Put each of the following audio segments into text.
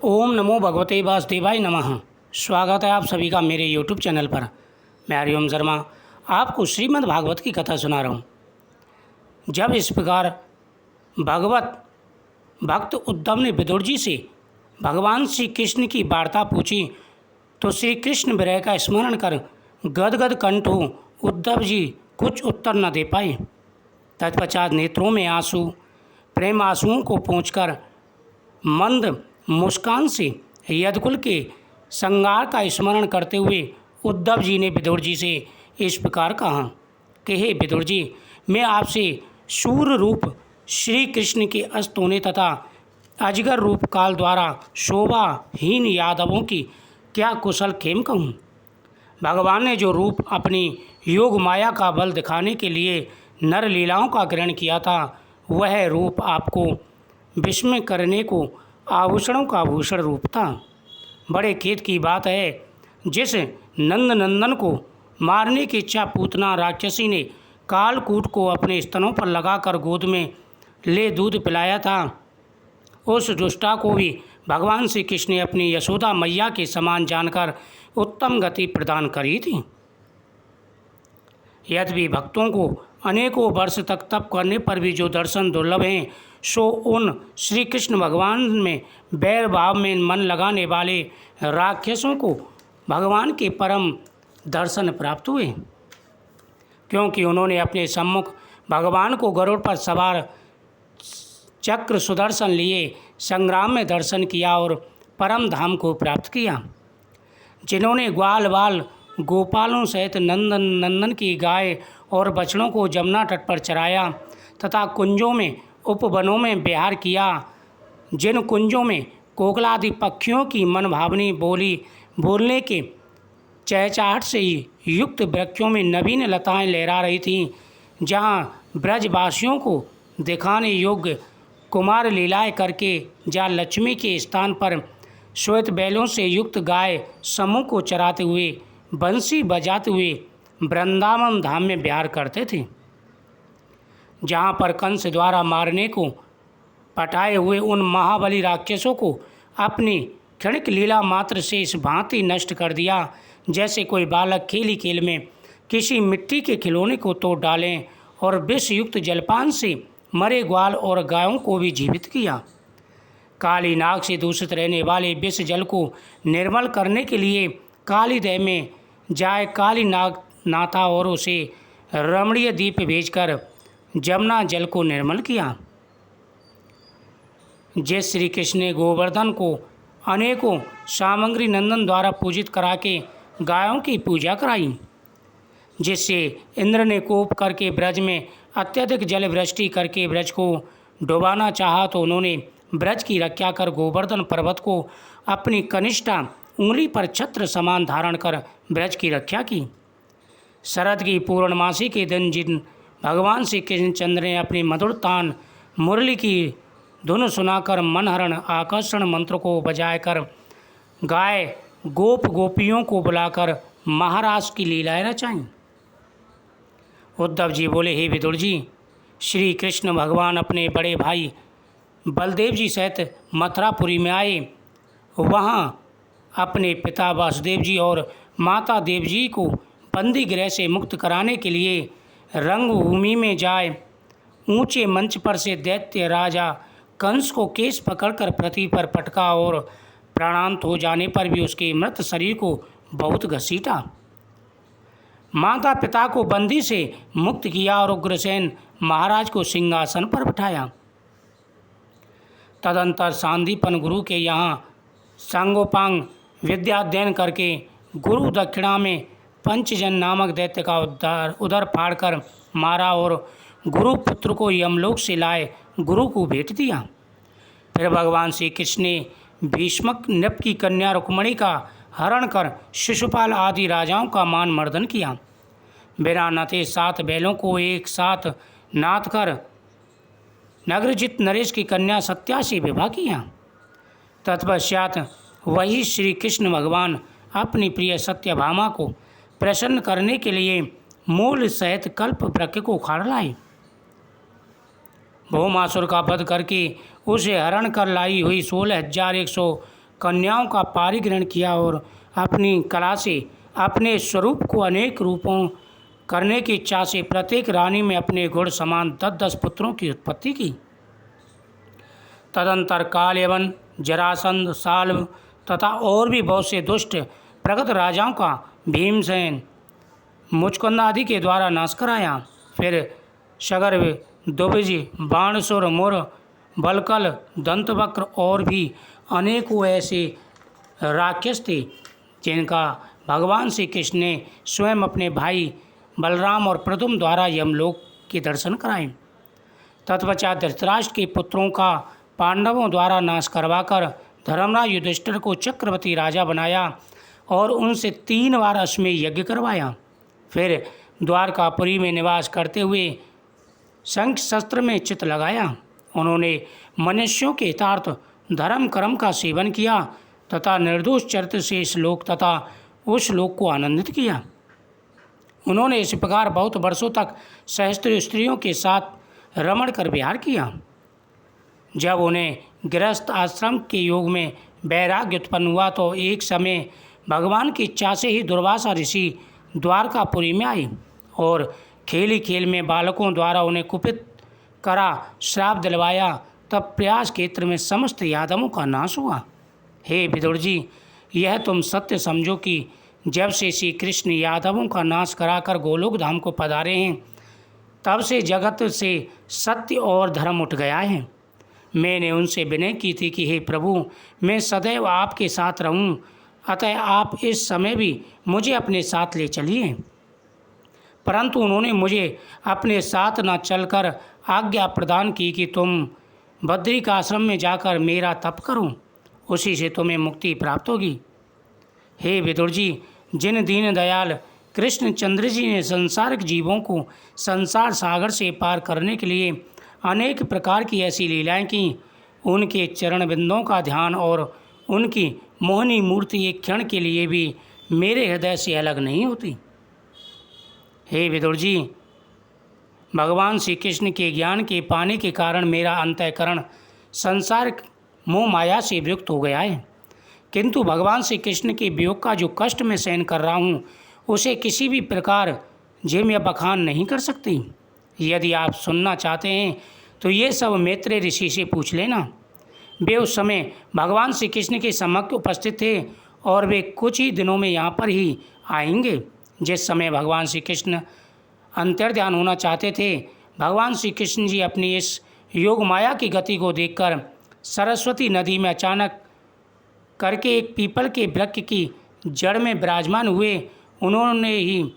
ओम नमो भगवते वासुदेवाय नमः। स्वागत है आप सभी का मेरे यूट्यूब चैनल पर। मैं हरिओम शर्मा आपको श्रीमद् भागवत की कथा सुना रहा हूँ। जब इस प्रकार भगवत भक्त उद्धव ने विदुर जी से भगवान श्री कृष्ण की वार्ता पूछी तो श्री कृष्ण विरह का स्मरण कर गदगद कंठ हो उद्धव जी कुछ उत्तर न दे पाए। तत्पश्चात नेत्रों में आंसू प्रेम आंसुओं को पोंछकर मंद मुस्कान से यदकुल के संगार का स्मरण करते हुए उद्धव जी ने विदुर जी से इस प्रकार कहा कि हे विदुर जी, मैं आपसे शूर रूप श्री कृष्ण के अस्त होने तथा अजगर रूप काल द्वारा शोभाहीन यादवों की क्या कुशल खेम कहूँ। भगवान ने जो रूप अपनी योग माया का बल दिखाने के लिए नर लीलाओं का ग्रहण किया था, वह रूप आपको विस्मय करने को आभूषणों का आभूषण रूप था। बड़े खेद की बात है, जिस नंद नंदन को मारने की इच्छा पूतना राक्षसी ने कालकूट को अपने स्तनों पर लगाकर गोद में ले दूध पिलाया था, उस दुष्टा को भी भगवान श्री कृष्ण ने अपनी यशोदा मैया के समान जानकर उत्तम गति प्रदान करी थी। यद्यपि भक्तों को अनेकों वर्ष तक तप करने पर भी जो दर्शन दुर्लभ हैं, सो उन श्री कृष्ण भगवान में बैर भाव में मन लगाने वाले राक्षसों को भगवान के परम दर्शन प्राप्त हुए, क्योंकि उन्होंने अपने सम्मुख भगवान को गरुड़ पर सवार चक्र सुदर्शन लिए संग्राम में दर्शन किया और परम धाम को प्राप्त किया। जिन्होंने ग्वाल बाल गोपालों सहित नंदन नंदन की गाय और बछड़ों को जमुना तट पर चराया तथा कुंजों में उपवनों में विहार किया, जिन कुंजों में कोकलादि पक्षियों की मनभावनी बोली बोलने के चहचहाट से युक्त वृक्षों में नवीन लताएं लहरा रही थीं, जहाँ ब्रजवासियों को दिखाने योग्य कुमार लीलाएं करके जहाँ लक्ष्मी के स्थान पर श्वेत बैलों से युक्त गाय समूह को चराते हुए बंसी बजाते हुए वृंदावन धाम में विहार करते थे, जहाँ पर कंस द्वारा मारने को पटाए हुए उन महाबली राक्षसों को अपनी क्षणिक लीला मात्र से इस भांति नष्ट कर दिया, जैसे कोई बालक खेली खेल में किसी मिट्टी के खिलौने को तोड़ डालें, और विष युक्त जलपान से मरे ग्वाल और गायों को भी जीवित किया। काली नाग से दूषित रहने वाले विष जल को निर्मल करने के लिए काली दह में जाए काली नाग नाथा और उसे रमणीय दीप भेजकर जमुना जल को निर्मल किया। जिस श्री कृष्ण ने गोवर्धन को अनेकों सामग्री नंदन द्वारा पूजित करा के गायों की पूजा कराई, जिससे इंद्र ने कोप करके ब्रज में अत्यधिक जल वृष्टि करके ब्रज को डुबाना चाहा, तो उन्होंने ब्रज की रक्षा कर गोवर्धन पर्वत को अपनी कनिष्ठा उंगली पर छत्र समान धारण कर ब्रज की रक्षा की। शरद की पूर्णमासी के दिन जिन भगवान श्री कृष्णचंद्र ने अपनी मधुर तान मुरली की धुन सुनाकर मनहरण आकर्षण मंत्र को बजाकर गाय गोप गोपियों को बुलाकर महाराज की लीलाएं रचाईं। उद्धव जी बोले, हे विदुर जी, श्री कृष्ण भगवान अपने बड़े भाई बलदेव जी सहित मथुरापुरी में आए। वहाँ अपने पिता वासुदेव जी और माता देव जी को बंदी गृह से मुक्त कराने के लिए रंगभूमि में जाए ऊंचे मंच पर से दैत्य राजा कंस को केस पकड़कर पृथ्वी पर पटका और प्राणांत हो जाने पर भी उसके मृत शरीर को बहुत घसीटा। माता पिता को बंदी से मुक्त किया और उग्रसेन महाराज को सिंहासन पर बिठाया। तदंतर सांदीपन गुरु के यहाँ सांगोपांग विद्याध्ययन करके गुरु दक्षिणा में पंचजन नामक दैत्य का उदर फाड़कर मारा और गुरु पुत्र को यमलोक से लाए गुरु को भेंट दिया। फिर भगवान श्री कृष्ण ने भीष्मक नृप की कन्या रुक्मणी का हरण कर शिशुपाल आदि राजाओं का मान मर्दन किया। बिना नथे 7 बैलों को एक साथ नाथ कर नगरजित नरेश की कन्या सत्या से विवाह किया। तत्पश्चात वही श्री कृष्ण भगवान अपनी प्रिय सत्यभामा को प्रसन्न करने के लिए मूल सहित कल्प वृक्ष को उखाड़ लाए। भौमासुर का वध करके उसे हरण कर लाई हुई 16,100 कन्याओं का पारिग्रहण किया और अपनी कला से अपने स्वरूप को अनेक रूपों करने की इच्छा से प्रत्येक रानी में अपने गुण समान 10-10 पुत्रों की उत्पत्ति की। तदंतर कालयवन, जरासंध, साल्व तथा और भी बहुत से दुष्ट प्रगत राजाओं का भीमसेन, मुचकुंद आदि के द्वारा नाश कराया। फिर शगर्व, दुविज, बाणसुर, मुर, बलकल, दंतवक्र और भी अनेकों ऐसे राक्षस थे जिनका भगवान श्री कृष्ण ने स्वयं अपने भाई बलराम और प्रद्युम्न द्वारा यमलोक के दर्शन कराए। तत्पश्चात धृतराष्ट्र के पुत्रों का पांडवों द्वारा नाश करवाकर धर्मराज युधिष्ठिर को चक्रवर्ती राजा बनाया और उनसे 3 बार अश्वमेध यज्ञ करवाया। फिर द्वारकापुरी में निवास करते हुए शंख शस्त्र में चित्त लगाया। उन्होंने मनुष्यों के हितार्थ धर्म कर्म का सेवन किया तथा निर्दोष चरित्र से इस लोक तथा उस लोक को आनंदित किया। उन्होंने इस प्रकार बहुत वर्षों तक सहस्त्र स्त्रियों के साथ रमण कर विहार किया। जब उन्हें गृहस्थ आश्रम के योग में वैराग्य उत्पन्न हुआ तो एक समय भगवान की इच्छा से ही दुर्वासा ऋषि द्वारकापुरी में आए और खेल खेल में बालकों द्वारा उन्हें कुपित करा श्राप दिलवाया। तब प्रयास क्षेत्र में समस्त यादवों का नाश हुआ। हे विदुर जी, यह तुम सत्य समझो कि जब से श्री कृष्ण यादवों का नाश कराकर गोलोक धाम को पधारे हैं तब से जगत से सत्य और धर्म उठ गया है। मैंने उनसे विनय की थी कि हे प्रभु, मैं सदैव आपके साथ रहूं, अतः आप इस समय भी मुझे अपने साथ ले चलिए। परंतु उन्होंने मुझे अपने साथ न चलकर आज्ञा प्रदान की कि तुम बद्रिक आश्रम में जाकर मेरा तप करो, उसी से तुम्हें मुक्ति प्राप्त होगी। हे विदुर जी, जिन दीन दयाल कृष्णचंद्र जी ने संसारिक जीवों को संसार सागर से पार करने के लिए अनेक प्रकार की ऐसी लीलाएं की, उनके चरण बिंदों का ध्यान और उनकी मोहनी मूर्ति एक क्षण के लिए भी मेरे हृदय से अलग नहीं होती। हे विदुर जी, भगवान श्री कृष्ण के ज्ञान के पाने के कारण मेरा अंतःकरण संसार मोह माया से वियुक्त हो गया है, किंतु भगवान श्री कृष्ण के वियोग का जो कष्ट मैं सहन कर रहा हूँ उसे किसी भी प्रकार जे मैं बखान नहीं कर सकती। यदि आप सुनना चाहते हैं तो ये सब मैत्रेय ऋषि से पूछ लेना। वे उस समय भगवान श्री कृष्ण के सम्मुख उपस्थित थे और वे कुछ ही दिनों में यहाँ पर ही आएंगे। जिस समय भगवान श्री कृष्ण अंतर्ध्यान होना चाहते थे, भगवान श्री कृष्ण जी अपनी इस योग माया की गति को देखकर सरस्वती नदी में अचानक करके एक पीपल के वृक्ष की जड़ में विराजमान हुए। उन्होंने ही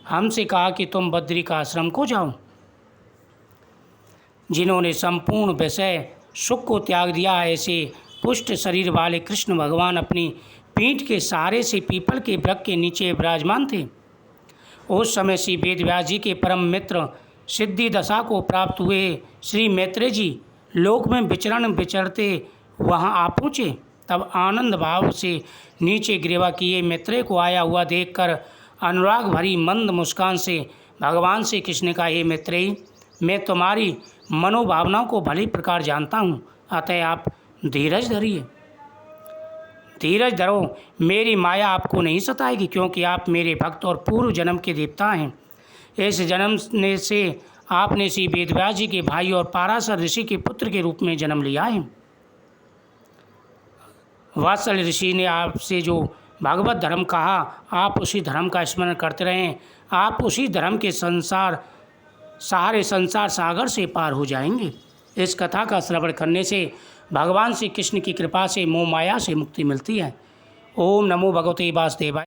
हमसे कहा कि तुम बद्रिक आश्रम को जाओ। जिन्होंने संपूर्ण विषय सुख को त्याग दिया, ऐसे पुष्ट शरीर वाले कृष्ण भगवान अपनी पीठ के सहारे से पीपल के वृक्ष के नीचे विराजमान थे। उस समय श्री वेदव्यास जी के परम मित्र सिद्धि दशा को प्राप्त हुए श्री मैत्रेय जी लोक में विचरते वहां आ पहुँचे। तब आनंद भाव से नीचे गिरवा किए मैत्रेय को आया हुआ देखकर अनुराग भरी मंद मुस्कान से भगवान श्री कृष्ण का, हे मैत्रेय, मैं तुम्हारी मनोभावनाओं को भली प्रकार जानता हूँ, अतः आप धीरज धरिए। धीरज धरो, मेरी माया आपको नहीं सताएगी, क्योंकि आप मेरे भक्त और पूर्व जन्म के देवता हैं। इस जन्म से आपने श्री वेदव्यास जी के भाई और पाराशर ऋषि के पुत्र के रूप में जन्म लिया है। वात्सल ऋषि ने आपसे जो भागवत धर्म कहा, आप उसी धर्म का स्मरण करते रहें। आप उसी धर्म के सहारे संसार सागर से पार हो जाएंगे। इस कथा का श्रवण करने से भगवान श्री कृष्ण की कृपा से मोह माया से मुक्ति मिलती है। ओम नमो भगवते वासुदेवाय।